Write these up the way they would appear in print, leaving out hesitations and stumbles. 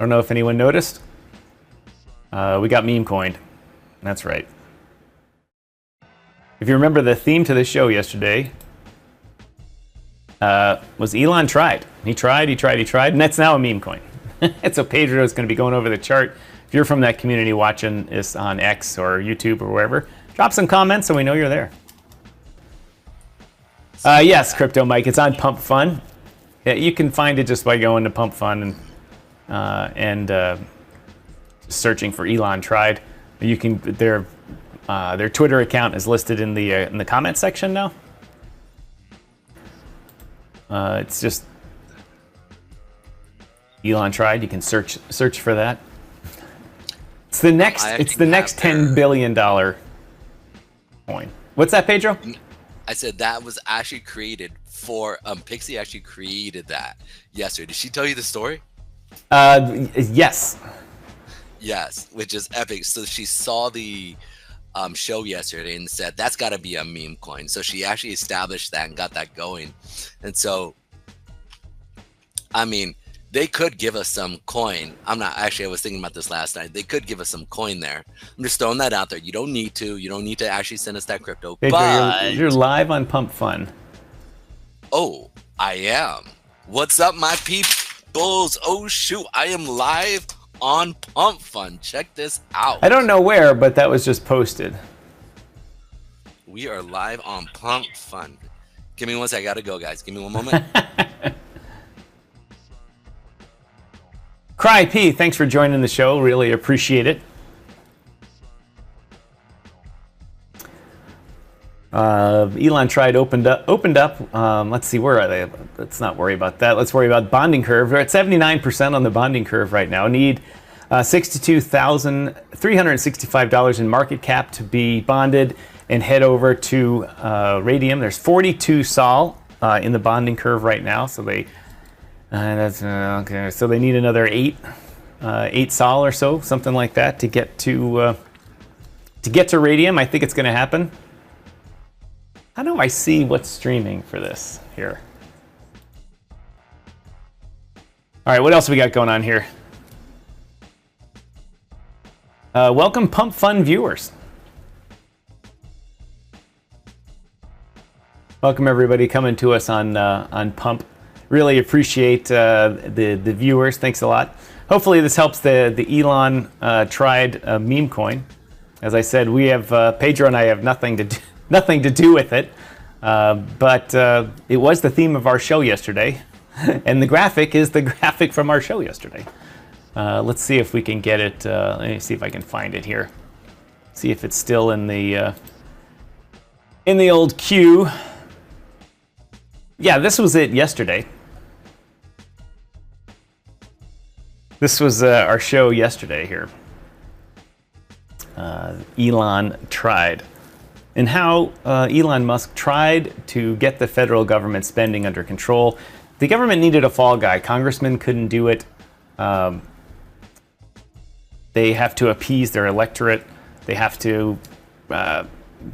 don't know if anyone noticed. We got meme coined. That's right. If you remember, the theme to the show yesterday was Elon tried. He tried, and that's now a meme coin. And so Pedro is going to be going over the chart. If you're from that community watching this on X or YouTube or wherever, drop some comments so we know you're there. Yes, Crypto Mike, it's on Pump Fun. Yeah, you can find it just by going to Pump Fun and searching for Elon tried. You can their Twitter account is listed in the comment section now. It's just Elon tried. You can search for that. It's the next $10 billion coin. What's that, Pedro? I said that was actually created for Pixie actually created that yesterday. Did she tell you the story? Yes. Yes, which is epic. So she saw the show yesterday and said that's got to be a meme coin. So she actually established that and got that going. And so, I mean, they could give us some coin. I was thinking about this last night. They could give us some coin there. I'm just throwing that out there. You don't need to. You don't need to actually send us that crypto. Pedro, but you're live on Pump Fun. Oh, I am. What's up, my peoples? Oh, shoot. I am live on Pump Fun. Check this out. I don't know where, but that was just posted. We are live on Pump Fun. Give me one second. I got to go, guys. Give me one moment. Cry P, thanks for joining the show. Really appreciate it. Elon tried opened up. Let's see, where are they? Let's not worry about that. Let's worry about bonding curve. We're at 79% on the bonding curve right now. Need $62,365 in market cap to be bonded and head over to Radium. There's 42 Sol in the bonding curve right now, so they that's okay. So they need another 8 Sol or so, something like that, to get to Radium. I think it's going to happen. How do I see what's streaming for this here? All right, what else we got going on here? Welcome, Pump Fun viewers. Welcome everybody coming to us on Pump. Really appreciate the viewers. Thanks a lot. Hopefully this helps the Elon tried meme coin. As I said, we have Pedro and I have nothing to do with it, but it was the theme of our show yesterday, and the graphic is the graphic from our show yesterday. Let's see if we can get it. Let me see if I can find it here. See if it's still in the old queue. Yeah, this was it yesterday. This was our show yesterday here. Elon tried. And how Elon Musk tried to get the federal government spending under control. The government needed a fall guy. Congressmen couldn't do it. They have to appease their electorate. They have to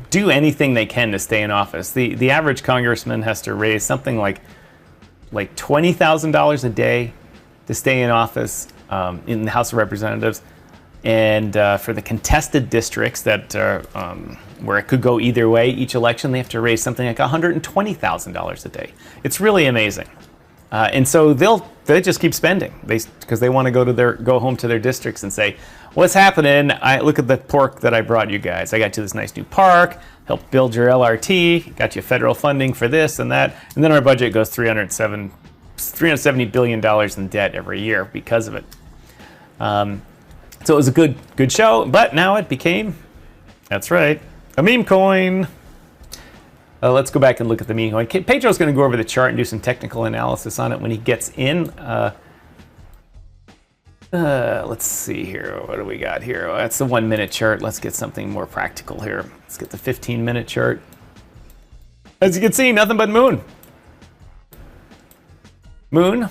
do anything they can to stay in office. The average congressman has to raise something like $20,000 a day to stay in office in the House of Representatives. And for the contested districts that where it could go either way, each election, they have to raise something like $120,000 a day. It's really amazing. And so they just keep spending because they want to go home to their districts and say, what's happening? Look at the pork that I brought you guys. I got you this nice new park, helped build your LRT, got you federal funding for this and that, and then our budget goes $370 billion in debt every year because of it. So it was a good show, but now it became, that's right, a meme coin. Let's go back and look at the meme coin. Pedro's going to go over the chart and do some technical analysis on it when he gets in. Let's see here. What do we got here? Oh, that's the 1 minute chart. Let's get something more practical here. Let's get the 15-minute chart. As you can see, nothing but moon. Moon.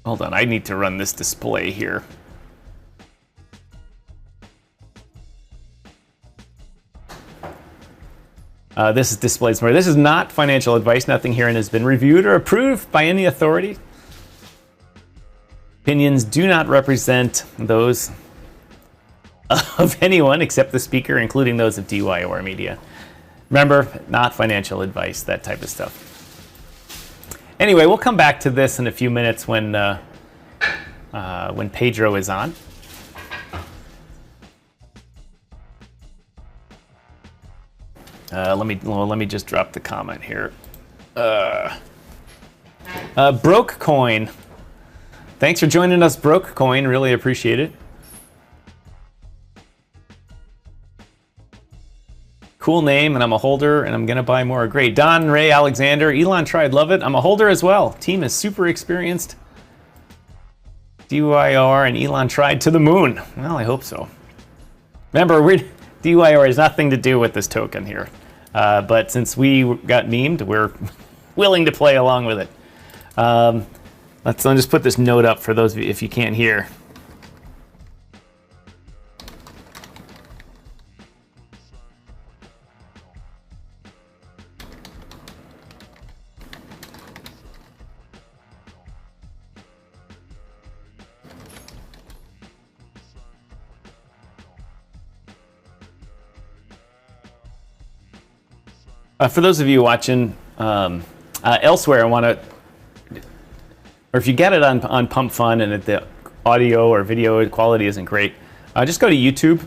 Hold on, I need to run this display here. This is displays more. This is not financial advice. Nothing herein has been reviewed or approved by any authority. Opinions do not represent those of anyone except the speaker, including those of DYOR Media. Remember, not financial advice, that type of stuff. Anyway, we'll come back to this in a few minutes when Pedro is on. Let me just drop the comment here. Broke Coin. Thanks for joining us, Broke Coin. Really appreciate it. Cool name, and I'm a holder, and I'm gonna buy more. Great. Don Ray Alexander. Elon tried, love it. I'm a holder as well. Team is super experienced. DYOR and Elon tried to the moon. Well, I hope so. Remember, DYOR has nothing to do with this token here. But since we got memed, we're willing to play along with it. Let's just put this note up for those of you if you can't hear. For those of you watching elsewhere, I want to, or if you get it on Pump Fun and the audio or video quality isn't great, just go to YouTube.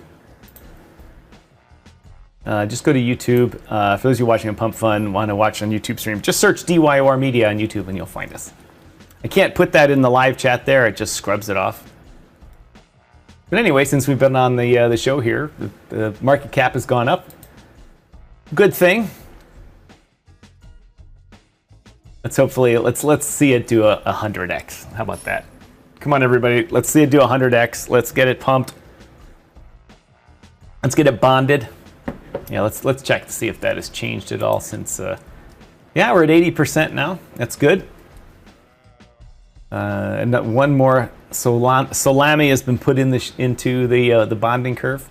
Just go to YouTube. For those of you watching on Pump Fun, want to watch on YouTube stream, just search DYOR Media on YouTube and you'll find us. I can't put that in the live chat there; it just scrubs it off. But anyway, since we've been on the show here, the market cap has gone up. Good thing. Let's see it do a 100x. How about that? Come on, everybody. Let's see it do 100x. Let's get it pumped. Let's get it bonded. Yeah, let's check to see if that has changed at all since. Yeah, we're at 80% now. That's good. And one more salami has been put into the bonding curve.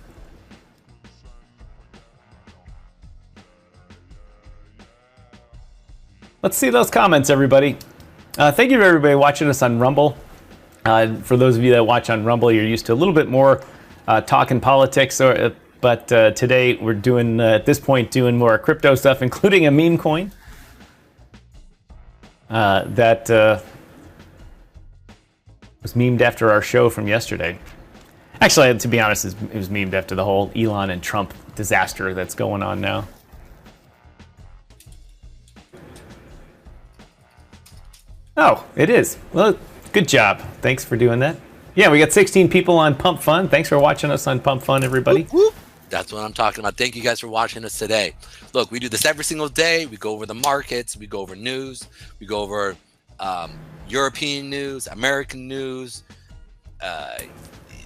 Let's see those comments, everybody. Thank you to everybody watching us on Rumble. For those of you that watch on Rumble, you're used to a little bit more talking politics, but today we're doing, at this point, doing more crypto stuff, including a meme coin that was memed after our show from yesterday. Actually, to be honest, it was memed after the whole Elon and Trump disaster that's going on now. Oh, it is. Well, good job. Thanks for doing that. Yeah, we got 16 people on Pump Fun. Thanks for watching us on Pump Fun, everybody. Whoop, whoop. That's what I'm talking about. Thank you guys for watching us today. Look, we do this every single day. We go over the markets. We go over news. We go over European news, American news,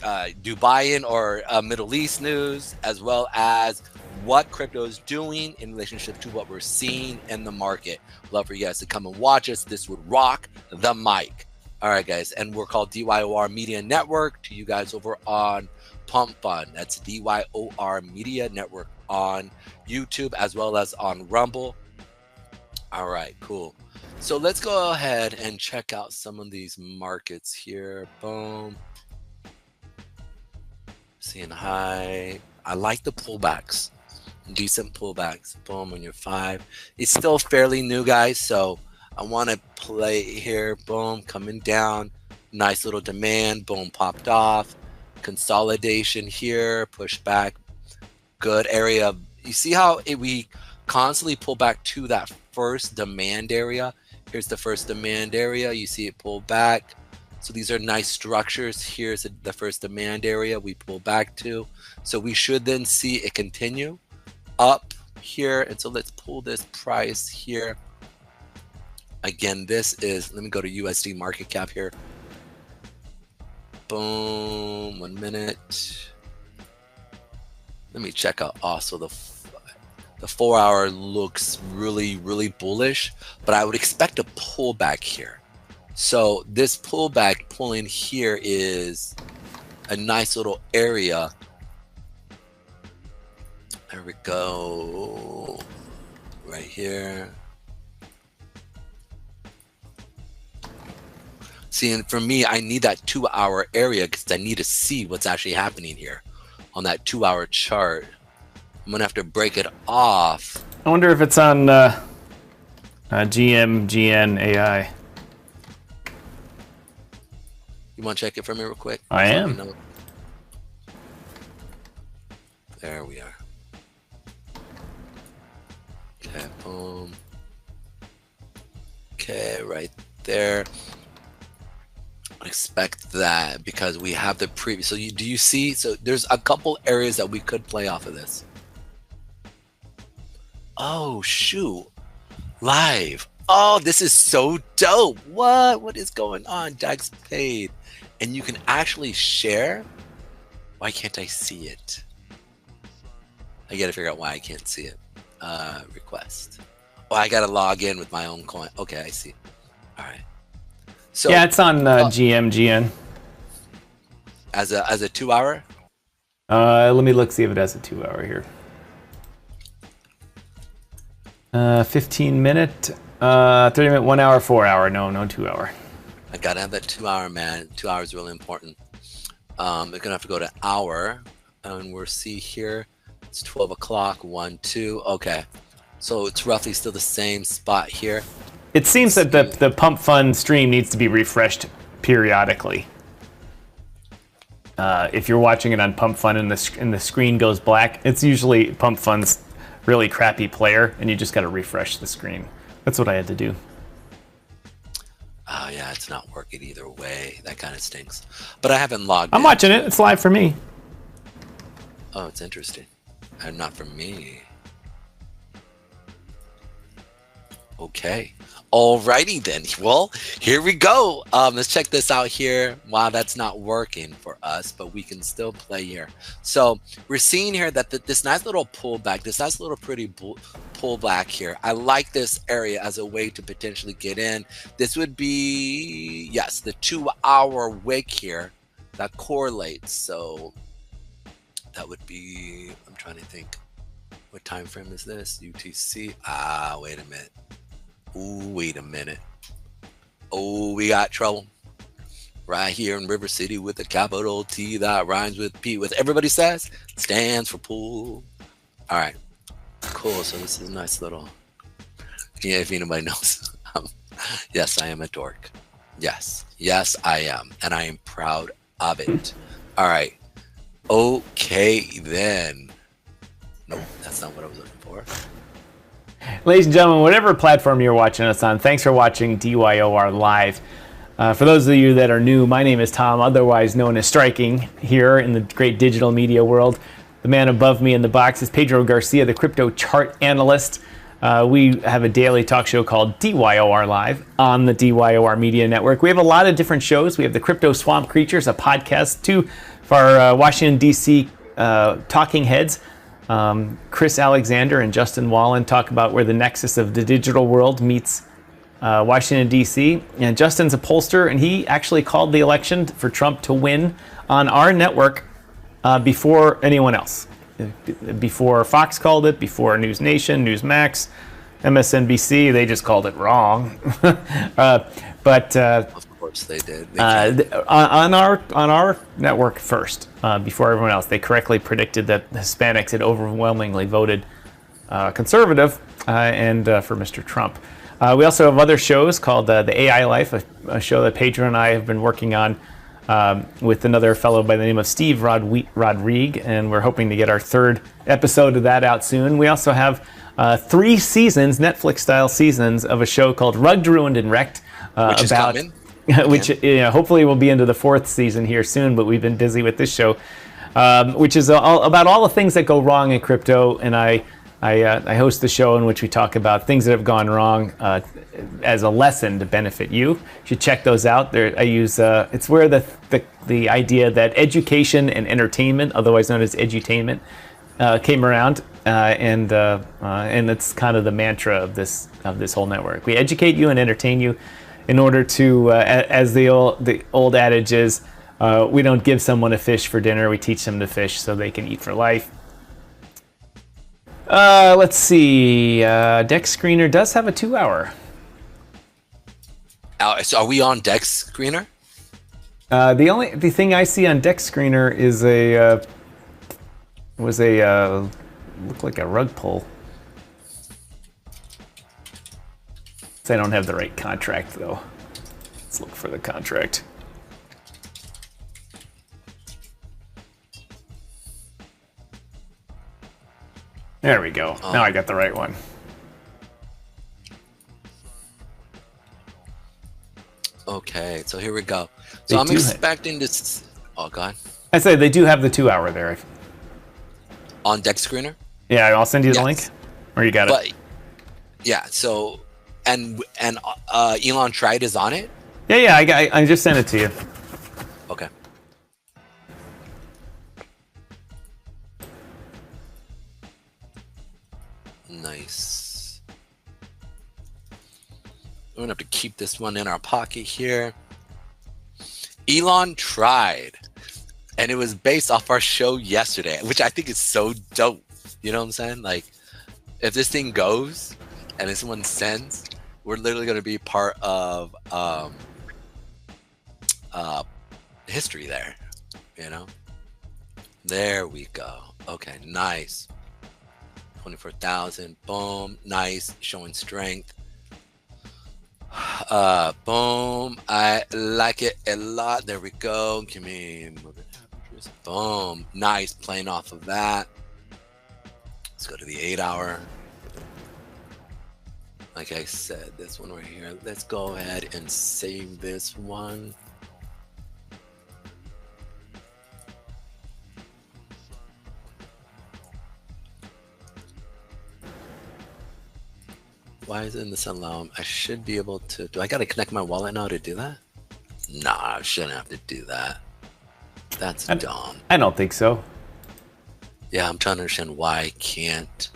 Dubai or Middle East news, as well as what crypto is doing in relationship to what we're seeing in the market. Love for you guys to come and watch us. This would rock the mic. All right, guys. And we're called DYOR Media Network to you guys over on Pump Fun. That's DYOR Media Network on YouTube as well as on Rumble. All right, cool. So let's go ahead and check out some of these markets here. Boom. Seeing high. I like the pullbacks. Decent pullbacks. Boom on your 5. It's still fairly new, guys, so I want to play here. Boom, coming down. Nice little demand. Boom, popped off. Consolidation here. Push back. Good area. You see how we constantly pull back to that first demand area. Here's the first demand area. You see it pull back. So these are nice structures. Here's the first demand area we pull back to. So we should then see it continue up here. And so let's pull this price here. Again, this is, let me go to USD market cap here. Boom, 1 minute. Let me check out also the 4 hour looks really, really bullish, but I would expect a pullback here. So this pullback pulling here is a nice little area. There we go, right here. See, and for me, I need that 2-hour area because I need to see what's actually happening here on that 2-hour chart. I'm gonna have to break it off. I wonder if it's on GM, GN, AI. You want to check it for me real quick? I am. There we are. Okay, boom. Okay, right there. Expect that because we have the previous. So do you see? So there's a couple areas that we could play off of this. Oh shoot! Live. Oh, this is so dope. What is going on? Dax paid, and you can actually share. Why can't I see it? I gotta figure out why I can't see it. Request. Oh, I gotta log in with my own coin. Okay, I see. All right. So yeah, it's on GM, GN. As a 2-hour. Let me look, see if it has a 2-hour here. 15-minute, 30-minute, 1 hour, 4 hour. No 2-hour. I gotta have that 2-hour, man. 2 hours is really important. We're gonna have to go to hour, and we'll see here. It's 12 o'clock. 1, 2. Okay, so it's roughly still the same spot here. It seems that the pump fund stream needs to be refreshed periodically. If you're watching it on pump fund and the screen goes black, it's usually pump fund's really crappy player, and you just got to refresh the screen. That's what I had to do. Oh yeah, it's not working either way. That kind of stinks. But I haven't logged in. I'm watching it. It's live for me. Oh, it's interesting. And not for me. Okay. Alrighty then. Well, here we go. Let's check this out here. Wow, that's not working for us, but we can still play here. So we're seeing here that this nice little pullback, this nice little pretty pullback here. I like this area as a way to potentially get in. This would be, yes, the 2-hour wick here that correlates. So that would be, I'm trying to think, what time frame is this? UTC. Ah, wait a minute. Ooh, wait a minute. Oh, we got trouble right here in River City with the capital T that rhymes with P. With everybody says stands for pool. All right, cool. So this is a nice little. Yeah, if anybody knows, yes, I am a dork. Yes, I am, and I am proud of it. All right. Okay then. Nope, that's not what I was looking for. Ladies and gentlemen, whatever platform you're watching us on, thanks for watching DYOR Live. For those of you that are new, my name is Tom, otherwise known as Striking, here in the great digital media world. The man above me in the box is Pedro Garcia, the crypto chart analyst. We have a daily talk show called DYOR Live on the DYOR Media Network. We have a lot of different shows. We have the Crypto Swamp Creatures, a podcast, two for our Washington, D.C. talking heads. Chris Alexander and Justin Wallin talk about where the nexus of the digital world meets Washington, D.C. And Justin's a pollster, and he actually called the election for Trump to win on our network before anyone else. Before Fox called it, before News Nation, Newsmax, MSNBC, they just called it wrong. But of course they did. On our network first, before everyone else, they correctly predicted that Hispanics had overwhelmingly voted conservative and for Mr. Trump. We also have other shows called The AI Life, a show that Pedro and I have been working on with another fellow by the name of Steve Rodrigue, and we're hoping to get our 3rd episode of that out soon. We also have 3 seasons, Netflix-style seasons, of a show called Rugged, Ruined, and Wrecked. Which is coming. Which hopefully will be into the 4th season here soon, but we've been busy with this show, which is about all the things that go wrong in crypto, and I host the show in which we talk about things that have gone wrong as a lesson to benefit you. You should check those out. I use it's where the idea that education and entertainment, otherwise known as edutainment, came around, and it's kind of the mantra of this whole network. We educate you and entertain you in order to, as the old adage is, we don't give someone a fish for dinner, we teach them to fish so they can eat for life. Let's see, Dex Screener does have a 2-hour. So are we on Dex Screener? The thing I see on Dex Screener is looked like a rug pull. I don't have the right contract though. Let's look for the contract. There we go. Oh. Now I got the right one. Okay, so here we go. So I'm expecting this. Oh, God. I say they do have the 2 hour there. On Dex Screener? Yeah, I'll send you the link. Or you got it? Yeah, so, and Elon Tried is on it? Yeah, I just sent it to you. Okay. Nice. We're gonna have to keep this one in our pocket here. Elon Tried, and it was based off our show yesterday, which I think is so dope. You know what I'm saying? Like, if this thing goes and this one sends, we're literally gonna be part of history there. You know? There we go. Okay, nice. 24,000. Boom. Nice. Showing strength. Boom. I like it a lot. There we go. Give me moving averages. Boom. Nice. Playing off of that. Let's go to the 8 hour. Like I said, this one right here. Let's go ahead and save this one. Why isn't this allow? I should be able to. Do I got to connect my wallet now to do that? Nah, I shouldn't have to do that. That's dumb. I don't think so. Yeah, I'm trying to understand why I can't.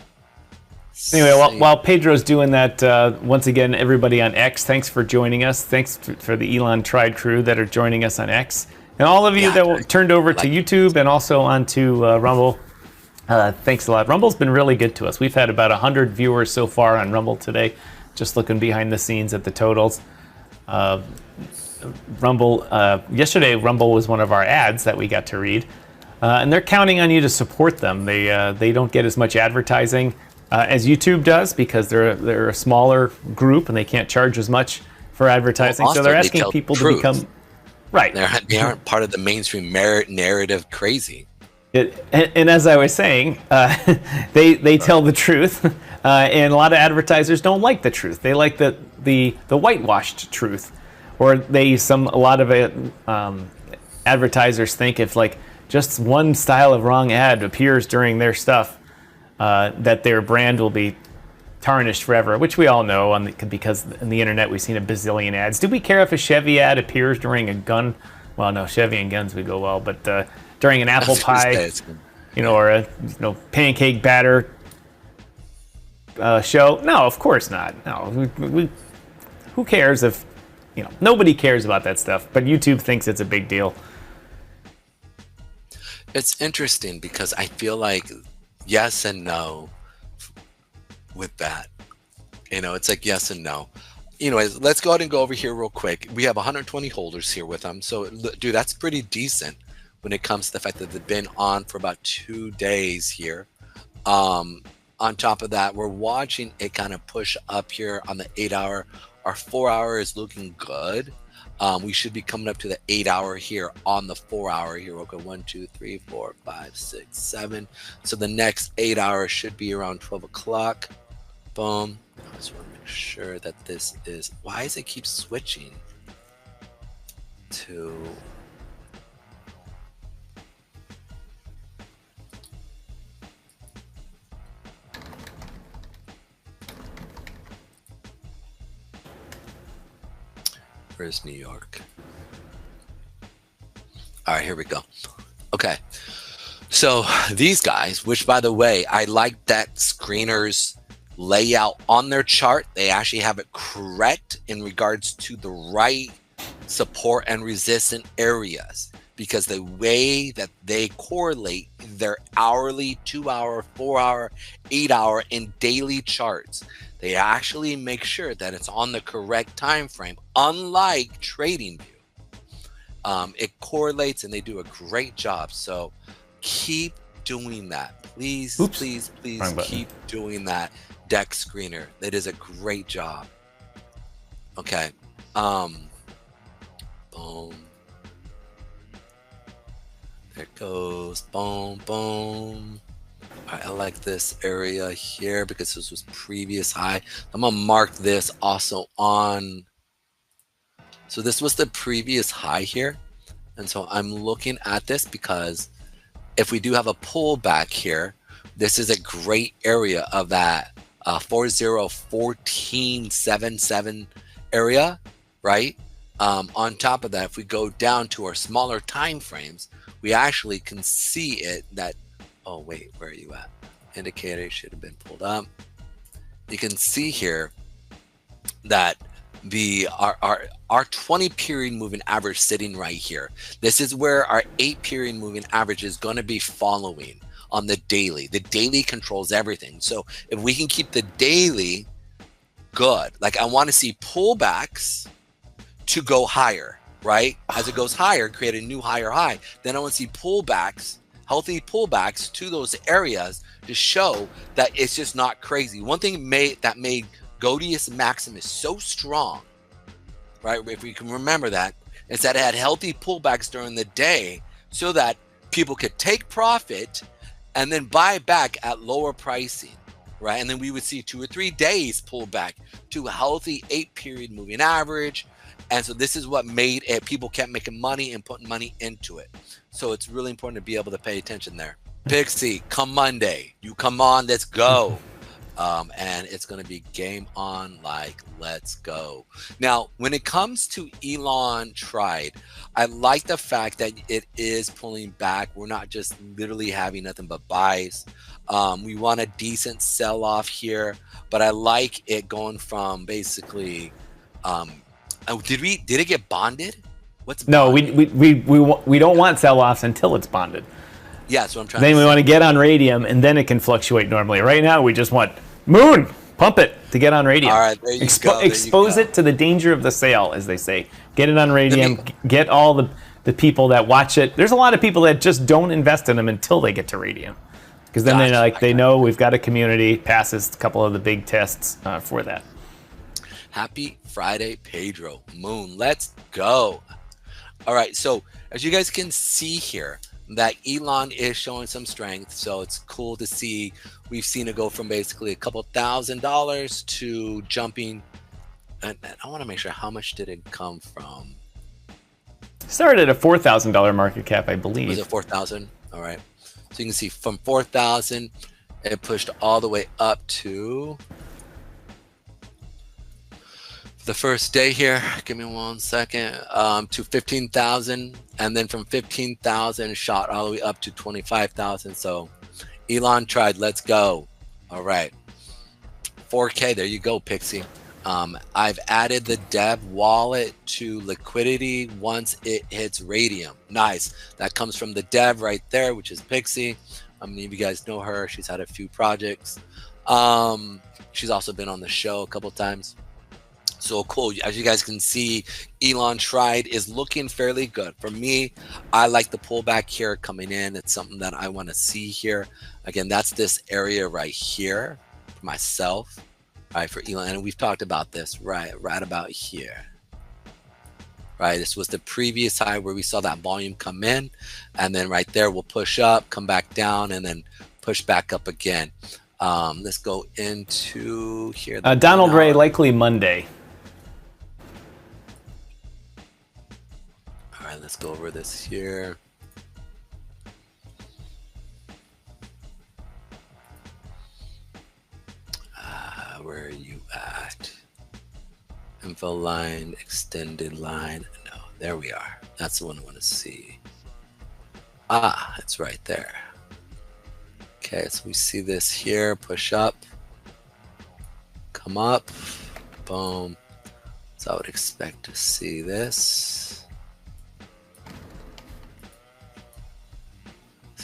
Anyway, while Pedro's doing that, once again, everybody on X, thanks for joining us. Thanks for the Elon Tried crew that are joining us on X. And all of you that turned over to YouTube and also onto Rumble. Thanks a lot. Rumble's been really good to us. We've had about 100 viewers so far on Rumble today. Just looking behind the scenes at the totals. Yesterday Rumble was one of our ads that we got to read. And they're counting on you to support them. They don't get as much advertising as YouTube does because they're a smaller group and they can't charge as much for advertising. Well, also, so they're asking people to become... Right. They aren't part of the mainstream narrative crazy. And as I was saying, they tell the truth, and a lot of advertisers don't like the truth. They like the whitewashed truth, or a lot of advertisers think if like just one style of wrong ad appears during their stuff, that their brand will be tarnished forever, which we all know because in the internet we've seen a bazillion ads. Do we care if a Chevy ad appears during a gun? Well, no, Chevy and guns would go well, but during an apple pie, or a pancake batter show? No, of course not. No, who cares if nobody cares about that stuff, but YouTube thinks it's a big deal. It's interesting because I feel like yes and no with that. It's like yes and no. Anyways, let's go ahead and go over here real quick. We have 120 holders here with them. So, dude, that's pretty decent when it comes to the fact that they've been on for about 2 days here. On top of that, we're watching it kind of push up here on the 8 hour. Our 4 hour is looking good. We should be coming up to the 8 hour here on the 4 hour here. Okay, 1, 2, 3, 4, 5, 6, 7. So the next 8 hours should be around 12 o'clock. Boom. I just want to make sure that this is. Why does it keep switching to? Where's New York? All right, here we go. Okay. So these guys, which by the way, I like that screeners layout on their chart. They actually have it correct in regards to the right support and resistant areas. because the way that they correlate their hourly, 2-hour, 4-hour, 8-hour, and daily charts, they actually make sure that it's on the correct time frame, unlike TradingView. It correlates and they do a great job. So keep doing that. Please, please, please keep doing that, Deck Screener. That is a great job. Okay. Boom. There it goes. Boom, boom. All right, I like this area here because this was previous high. I'm gonna mark this also on. So this was the previous high here. And so I'm looking at this because if we do have a pullback here, this is a great area of that 401477 area, right? On top of that, if we go down to our smaller time frames, we actually can see it that, oh wait, where are you at? Indicator should have been pulled up. You can see here that our 20 period moving average sitting right here. This is where our 8 period moving average is going to be following on the daily. The daily controls everything. So if we can keep the daily good, like I want to see pullbacks to go higher, right? As it goes higher, create a new higher high. Then I want to see pullbacks, healthy pullbacks to those areas to show that it's just not crazy. One thing that made Godius Maximus so strong, right? If we can remember that, is that it had healthy pullbacks during the day so that people could take profit and then buy back at lower pricing, right? And then we would see 2 or 3 days pullback to a healthy 8 period moving average. And so this is what made it, people kept making money and putting money into it. So it's really important to be able to pay attention there. Pixie, come Monday, you come on, let's go. And it's going to be game on, like, let's go. Now, when it comes to Elon Tried, I like the fact that it is pulling back. We're not just literally having nothing but buys. We want a decent sell-off here, but I like it going from basically, did it get bonded? What's bonded? No, we don't want sell-offs until it's bonded. Yeah, that's what I'm trying to say. Then we want to get on Radium, and then it can fluctuate normally. Right now, we just want Moon, pump it to get on Radium. All right, there you go. Expose it to the danger of the sale, as they say. Get it on Radium. Get all the people that watch it. There's a lot of people that just don't invest in them until they get to Radium, because then they know we've got a community. Passes a couple of the big tests for that. Happy Friday, Pedro. Moon, let's go. All right, so as you guys can see here, that Elon is showing some strength, so it's cool to see. We've seen it go from basically a couple $1,000s to jumping, and I want to make sure, how much did it come from? Started at a $4,000 market cap, I believe. Was it 4,000? All right, so you can see from 4,000 it pushed all the way up to the first day here, give me 1 second, to 15,000, and then from 15,000 shot all the way up to 25,000. So Elon Tried, let's go. All right, 4K, there you go, Pixie. I've added the dev wallet to liquidity once it hits Radium. Nice, that comes from the dev right there, which is Pixie. Many of you guys know her. She's had a few projects. She's also been on the show a couple times. So cool. As you guys can see, Elon Tried is looking fairly good. For me, I like the pullback here coming in. It's something that I want to see here. Again, that's this area right here for myself, right, for Elon. And we've talked about this right about here. Right, this was the previous high where we saw that volume come in, and then right there we'll push up, come back down, and then push back up again. Let's go into here. Donald Ray, likely Monday. All right, let's go over this here. Where are you at? Info line, extended line. No, there we are. That's the one I want to see. Ah, it's right there. Okay, so we see this here. Push up. Come up. Boom. So I would expect to see this.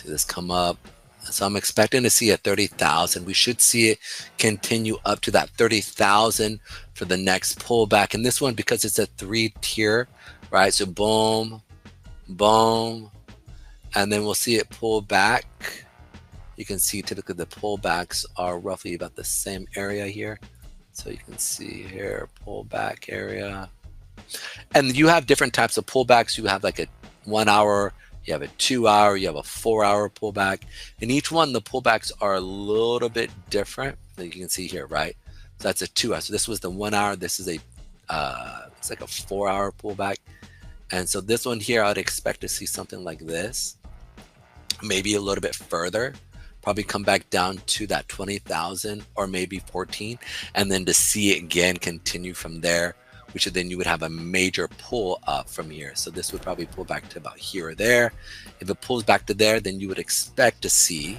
See this come up. So I'm expecting to see a 30,000. We should see it continue up to that 30,000 for the next pullback. And this one, because it's a 3-tier, right? So boom, boom, and then we'll see it pull back. You can see typically the pullbacks are roughly about the same area here. So you can see here, pullback area. And you have different types of pullbacks. You have like a 1 hour, you have a 2 hour, you have a 4 hour pullback. And each one, the pullbacks are a little bit different. That you can see here, right? So that's a 2 hour. So this was the 1 hour. This is a, it's like a 4 hour pullback. And so this one here, I'd expect to see something like this, maybe a little bit further, probably come back down to that 20,000 or maybe 14. And then to see it again, continue from there, which then you would have a major pull up from here. So this would probably pull back to about here or there. If it pulls back to there, then you would expect to see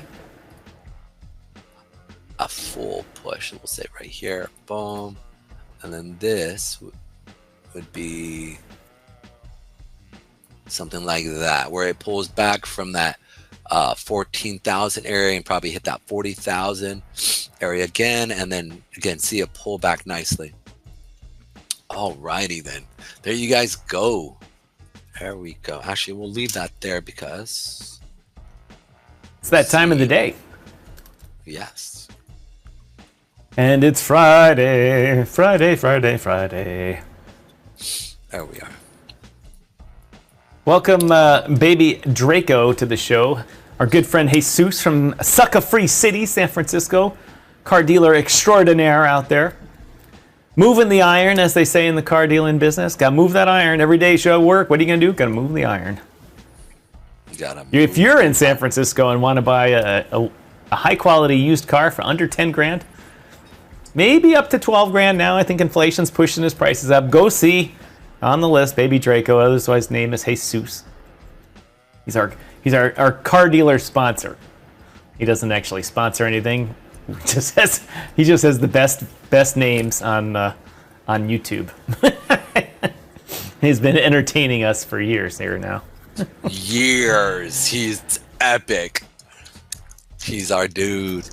a full push. We'll say right here, boom. And then this would be something like that, where it pulls back from that 14,000 area and probably hit that 40,000 area again. And then again, see it pull back nicely. Alrighty then, there you guys go. There we go. Actually, we'll leave that there because it's that time of the day. Yes. And it's Friday, Friday, Friday, Friday. There we are. Welcome, baby Draco, to the show. Our good friend Jesus from Sucker Free City, San Francisco. Car dealer extraordinaire out there. Moving the iron, as they say in the car dealing business. Got to move that iron every day. Show work. What are you going to do? Got to move the iron. If you're in San Francisco and want to buy a high quality used car for under 10 grand, maybe up to 12 grand now. I think inflation's pushing his prices up. Go see on the list, baby Draco. Otherwise, his name is Jesus. He's our car dealer sponsor. He doesn't actually sponsor anything. He just has the best names on YouTube. He's been entertaining us for years here now. Years. He's epic. He's our dude.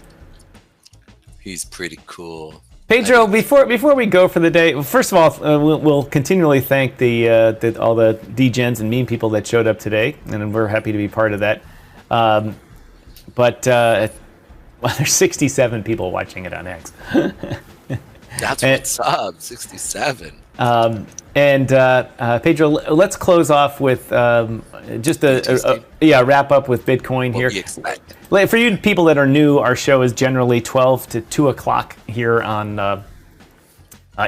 He's pretty cool. Pedro, before we go for the day, well, first of all, we'll continually thank all the degens and meme people that showed up today, and we're happy to be part of that. Well, there's 67 people watching it on X. That's what's up, 67. Pedro, let's close off with just wrap up with Bitcoin here. For you people that are new, our show is generally 12 to 2 o'clock here on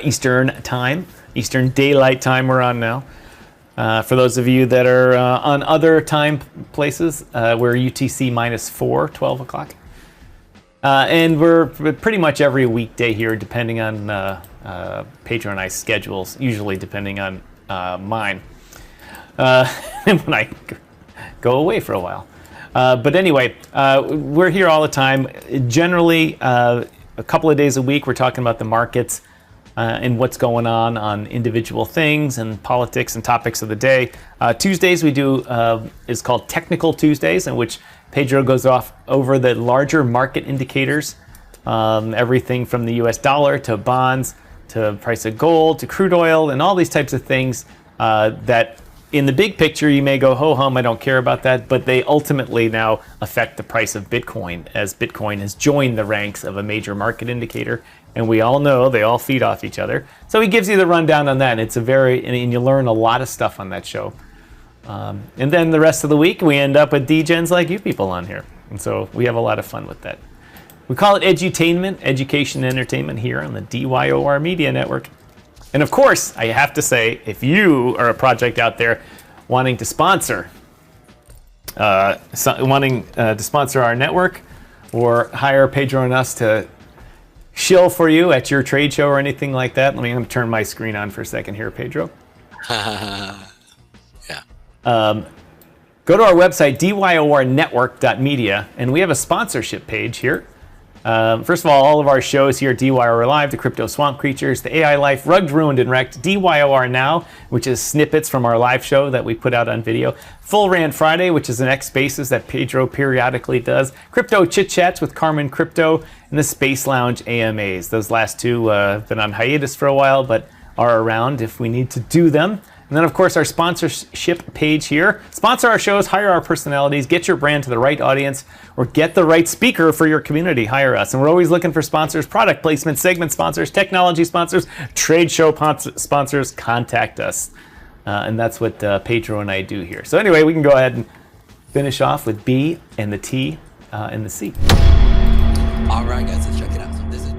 Eastern time, Eastern Daylight Time we're on now. For those of you that are on other time places, we're UTC -4, 12 o'clock. And we're pretty much every weekday here, depending on Pedro and I's schedules, usually depending on mine, when I go away for a while. But anyway, we're here all the time. Generally, a couple of days a week, we're talking about the markets and what's going on individual things and politics and topics of the day. Tuesdays we do is called Technical Tuesdays, in which Pedro goes off over the larger market indicators, everything from the US dollar to bonds to price of gold to crude oil and all these types of things that in the big picture you may go, ho hum, I don't care about that, but they ultimately now affect the price of Bitcoin, as Bitcoin has joined the ranks of a major market indicator, and we all know they all feed off each other. So he gives you the rundown on that. And you learn a lot of stuff on that show. And then the rest of the week, we end up with degens like you people on here. And so we have a lot of fun with that. We call it edutainment, education and entertainment, here on the DYOR Media Network. And of course, I have to say, if you are a project out there wanting to sponsor, sponsor our network, or hire Pedro and us to shill for you at your trade show or anything like that, let me turn my screen on for a second here, Pedro. Go to our website, dyornetwork.media, and we have a sponsorship page here. First of all of our shows here, DYOR Live, The Crypto Swamp Creatures, The AI Life, Rugged, Ruined, and Wrecked, DYOR Now, which is snippets from our live show that we put out on video, Full Rant Friday, which is an X Spaces that Pedro periodically does, Crypto Chit Chats with Carmen Crypto, and the Space Lounge AMAs. Those last two have been on hiatus for a while, but are around if we need to do them. And then, of course, our sponsorship page here. Sponsor our shows, hire our personalities, get your brand to the right audience, or get the right speaker for your community. Hire us. And we're always looking for sponsors, product placement, segment sponsors, technology sponsors, trade show sponsors. Contact us. And that's what Pedro and I do here. So anyway, we can go ahead and finish off with B and the T and the C. All right, guys, let's check it out. So this is